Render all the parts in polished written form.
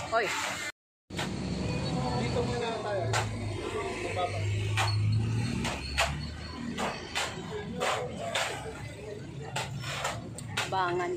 Oy. Dito muna tayo. Mababa. Bangan.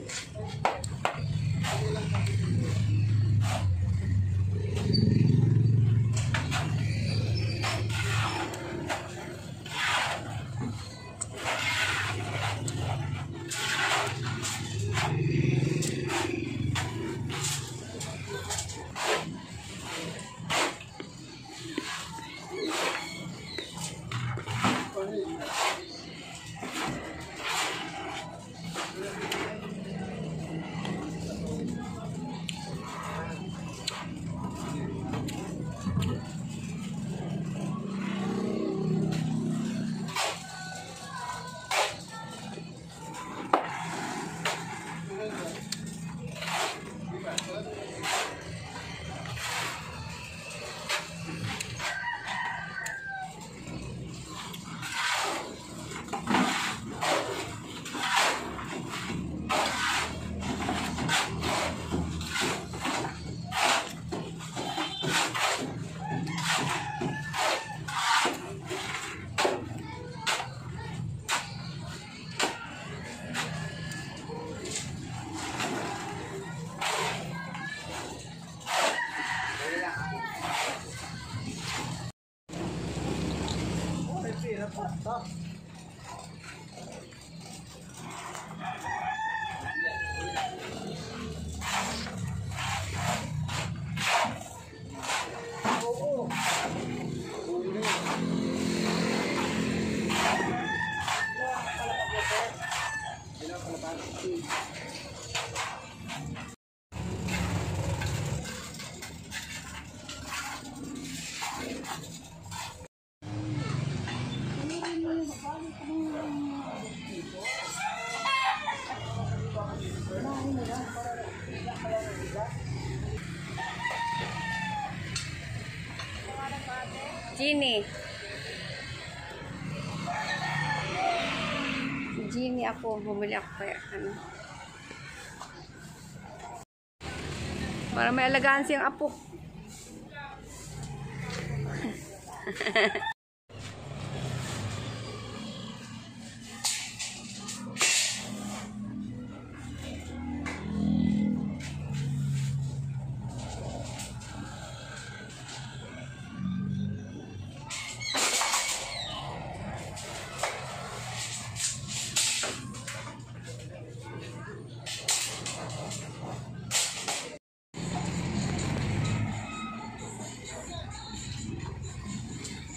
Genie ako, bumili ako kaya ano. Para may alagaan siyang apo.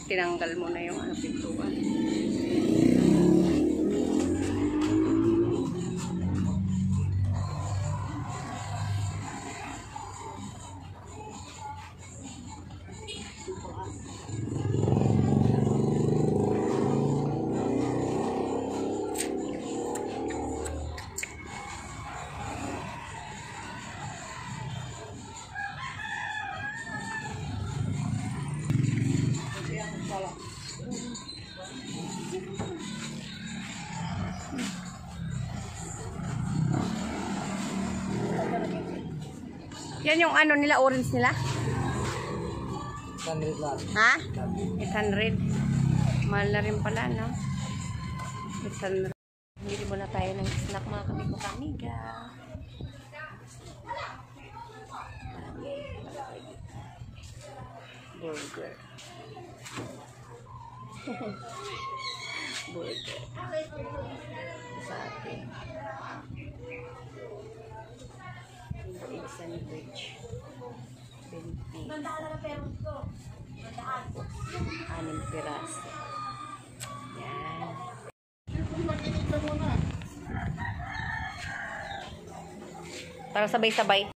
Tinanggal mo na yung pintuan. Yan yung ano nila, orange nila? 100 lang. Ha? 800. Mahal na rin pala, no? 800. Bili muna tayo ng snack mga kamigo-kamiga. Burger. Burger. Sa atin. Egg sandwich. 20. 6 piraso. Yan. Para sabay-sabay.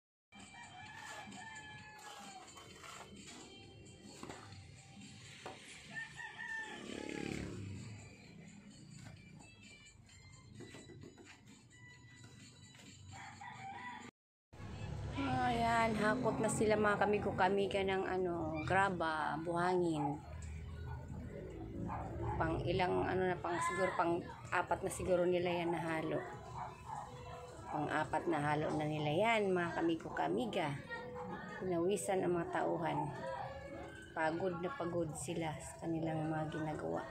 Ayan, hakot na sila mga kamigo-kamiga ng graba, buhangin. Pang ilang siguro pang 4 na siguro nila yan na halo. Pang 4 na halo na nila yan mga kamigo-kamiga. Pinawisan ang mga tauhan. Pagod na pagod sila sa kanilang mga ginagawa.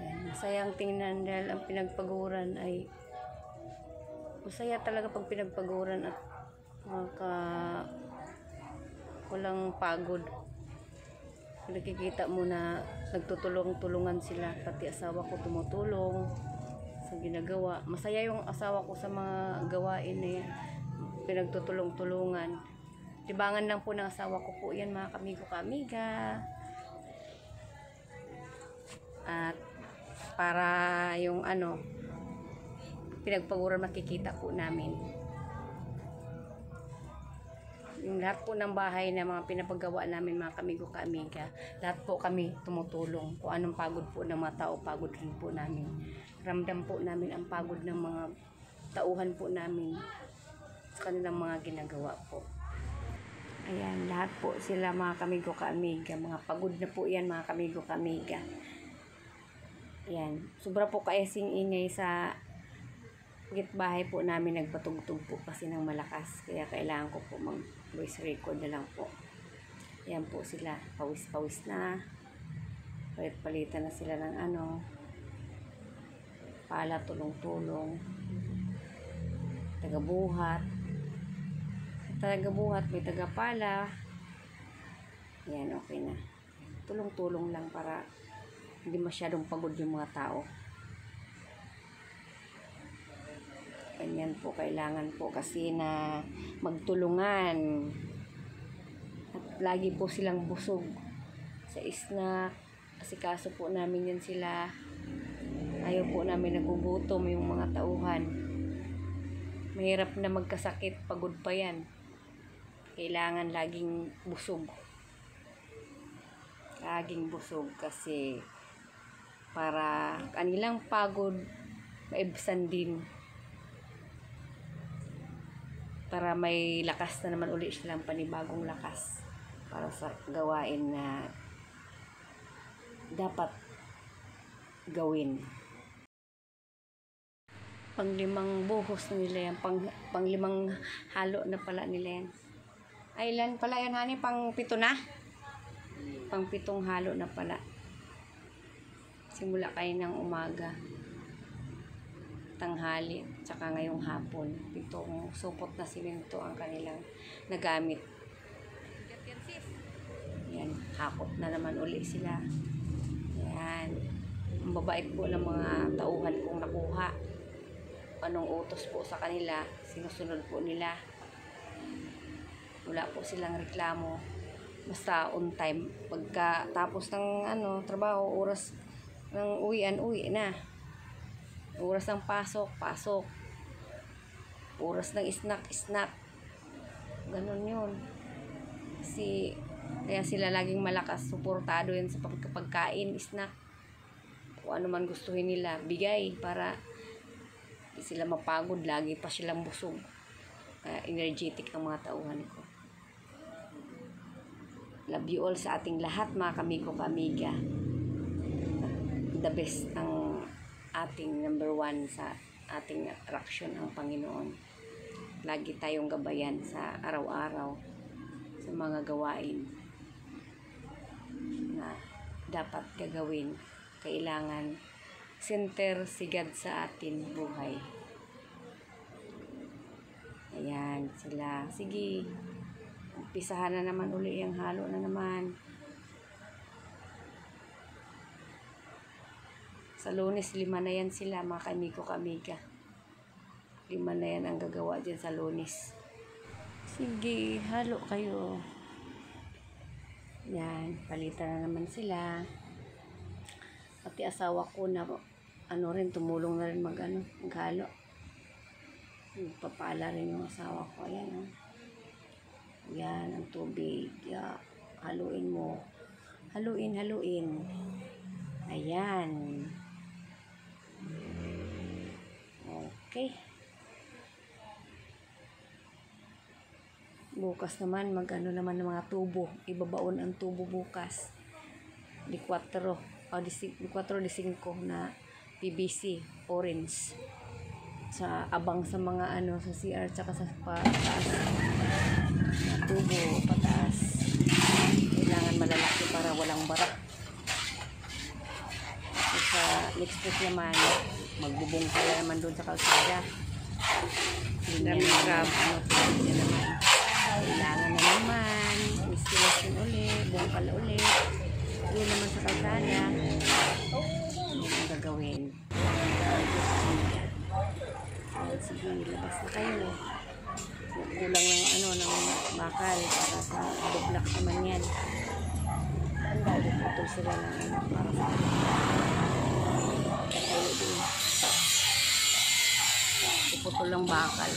Yan. Masayang tingnan dahil ang pinagpaguran ay masaya talaga pag pinagpaguran at walang pagod. Nakikita mo na nagtutulong-tulungan sila, pati asawa ko tumutulong sa ginagawa. Masaya yung asawa ko sa mga gawain na yan. Pinagtutulong-tulungan. Libangan lang po ng asawa ko po yan, mga kamigo kamiga. At para yung pinagpaguran makikita po namin. Yung lahat po ng bahay na mga pinapagawa namin, mga kamigo kamiga, lahat po kami tumutulong. Kung anong pagod po ng mga tao, pagod rin po namin. Ramdam po namin ang pagod ng mga tauhan po namin sa kanilang mga ginagawa po. Ayan, lahat po sila mga kamigo kamiga. Mga pagod na po yan, mga kamigo kamiga. Ayan, sobra po kaesing ingay sa gitbahay po namin, nagpatugtog po kasi ng malakas. Kaya kailangan ko po mag-voice record na lang po. Ayan po sila, pawis-pawis na. Palit-palitan na sila ng pala, tulong-tulong. Tagabuhat. Tagabuhat, may tagapala. Ayan, okay na. Tulong-tulong lang para hindi masyadong pagod yung mga tao. Ganyan po, kailangan po kasi na magtulungan. At lagi po silang busog sa snack. Kasi kaso po namin yan sila. Ayaw po namin nagugutom yung mga tauhan. Mahirap na magkasakit, pagod pa yan. Kailangan laging busog. Laging busog kasi para kanilang pagod maibsan din. Para may lakas na naman ulit silang panibagong lakas para sa gawain na dapat gawin. Panglimang buhos nila yan, panglimang halo na pala nila yan. Ay, ilan pala yan, honey? Pang-pito na? Pang-pitong halo na pala. Simula kayo ng umaga, tanghali, tsaka ngayong hapon. Pitong supot na simento ang kanilang nagamit. Yan, hakot na naman uli sila. Yan. Ang babait po ng mga tauhan kong nakuha. Anong utos po sa kanila, sinusunod po nila. Wala po silang reklamo. Basta on time. Pagka tapos ng trabaho, oras ng uwi na. Oras ng pasok. Oras ng snack. Ganon yun. Kasi, kaya sila laging malakas, suportado yan sa pagkain, snack. Kung ano man gustuhin nila, bigay para hindi sila mapagod, lagi pa silang busog. Kaya energetic ang mga tauhan ko. Love you all sa ating lahat, mga kamigo kamiga. The best ang ating number 1 sa ating attraction ang Panginoon. Lagi tayong gabayan sa araw-araw sa mga gawain na dapat gagawin. Kailangan center sigad sa atin buhay. Ayan sila. Sige, umpisahan na naman uli yung halo na naman. Sa Lunes, 5 na yan sila, mga kamigo kamiga. 5 na yan ang gagawa dyan sa Lunes. Sige, halo kayo. Yan, palitan na naman sila. Pati asawa ko na tumulong na rin maghalo. Papala rin yung asawa ko. Ayan, yan ang tubig. Haluin mo. Haluin. Ayan. Okay. Bukas naman, naman ng mga tubo. Ibabaon ang tubo bukas. Di 4 de 5 na PVC, orange. sa abang sa mga ano sa CR tsaka sa pataas na tubo pataas. Kailangan malalaki para walang bara. At sa next week naman magbubong pala naman doon sa kalsada. Daming crab. Kailangan na naman installation ulit, bungkal ulit. Yun naman sa kalsada. Yun ang gagawin. Sige, labas na kayo. Kulang ng ano, ng bakal para sa bublak naman yan. Putol sila ng ano, para sa kakayo din. Iputol ng bakal.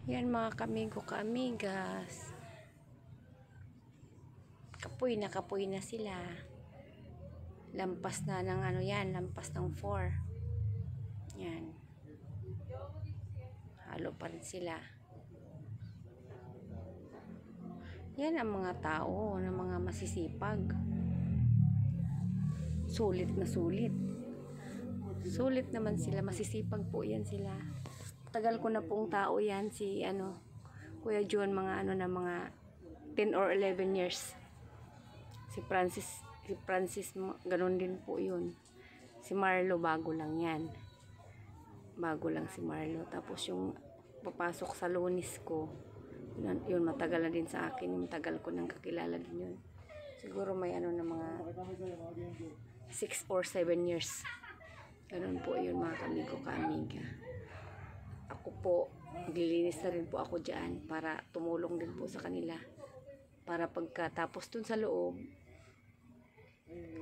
Yan mga kamigo ka-amigas. Kapoy na sila. Lampas na ng ano yan, lampas ng 4. Yan. Halo pa rin sila. Yan ang mga tao na mga masisipag. Sulit na sulit. Sulit naman sila, masisipag po yan sila. Tagal ko na pong tao yan, si ano, Kuya John, mga ano na mga 10 or 11 years. Si Francis, ganun din po yun. Si Marlo, bago lang yan. Bago lang si Marlo. Tapos yung papasok sa Lunis ko, yun matagal na din sa akin. Yung tagal ko nang kakilala din yun. Siguro may ano na mga 6 or 7 years. Ganun po yun mga kamigo ka-amiga. Ako po, maglilinis na rin po ako dyan para tumulong din po sa kanila. Para pagkatapos dun sa loob,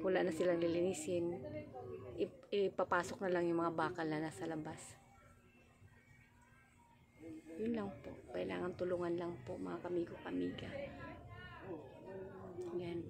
wala na silang lilinisin, ipapasok na lang yung mga bakal na nasa labas. Yun lang po. Kailangan tulungan lang po mga kamigo kamiga. Yan.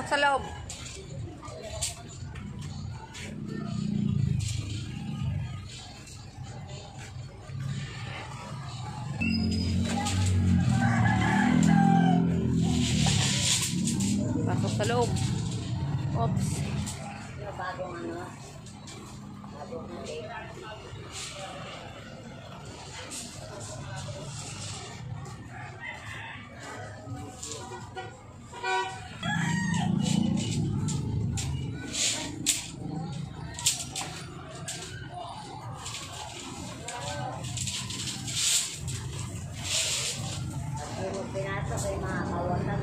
Sa loob. Pasok sa loob. Oops. Bagong ano. Bagong pinasok ay mga kawalan.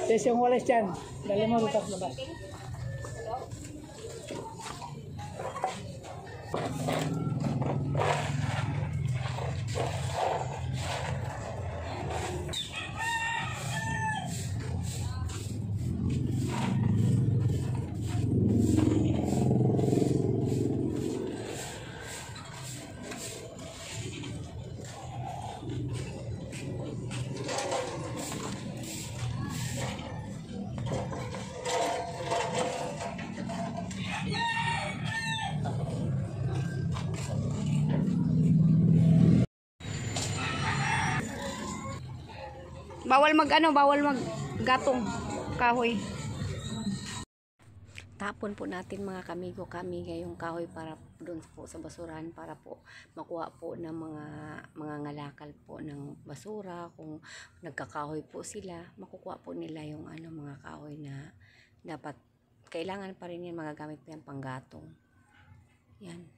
Tes yung walis dyan. Dali mo rito sa labas. Bawal mag gatong kahoy. Tapon po natin mga kamigo yung kahoy para doon po sa basurahan para po makuha po ng mga ngalakal po ng basura. Kung nagkakahoy po sila, makukuha po nila yung mga kahoy na dapat kailangan pa rin yan, magagamit pa yan panggatong. Yan.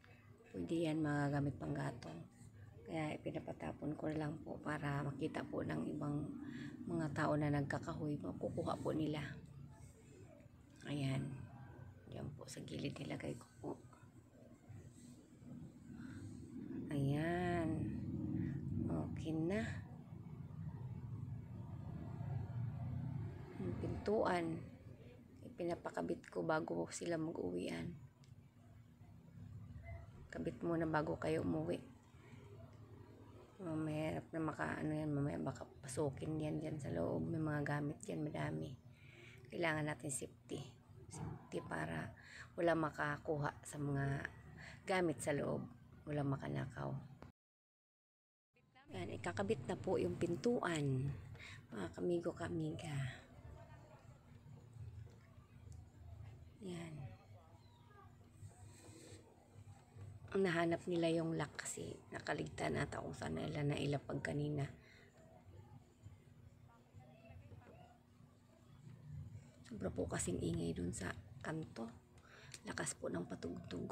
Pwede yan magagamit panggatong. Kaya pinapatapon ko lang po para makita po ng ibang mga tao na nagkakahoy, makukuha po nila. Ayan. Diyan po sa gilid nilagay ko po. Ayan. Okay na. Yung pintuan, pinapakabit ko bago sila mag-uwian. Kabit muna bago kayo umuwi. Mahirap na yan, mamaya baka pasukin yan dyan sa loob. May mga gamit yan, madami. Kailangan natin safety para wala makakuha sa mga gamit sa loob, wala makanakaw. Yan, ikakabit na po yung pintuan, mga kamigo-kamiga. Yan. Ang nahanap nila yung lock kasi nakaligtan ata kung saan nila nailapag kanina. Sobra po kasing ingay dun sa kanto. Lakas po ng patugtog.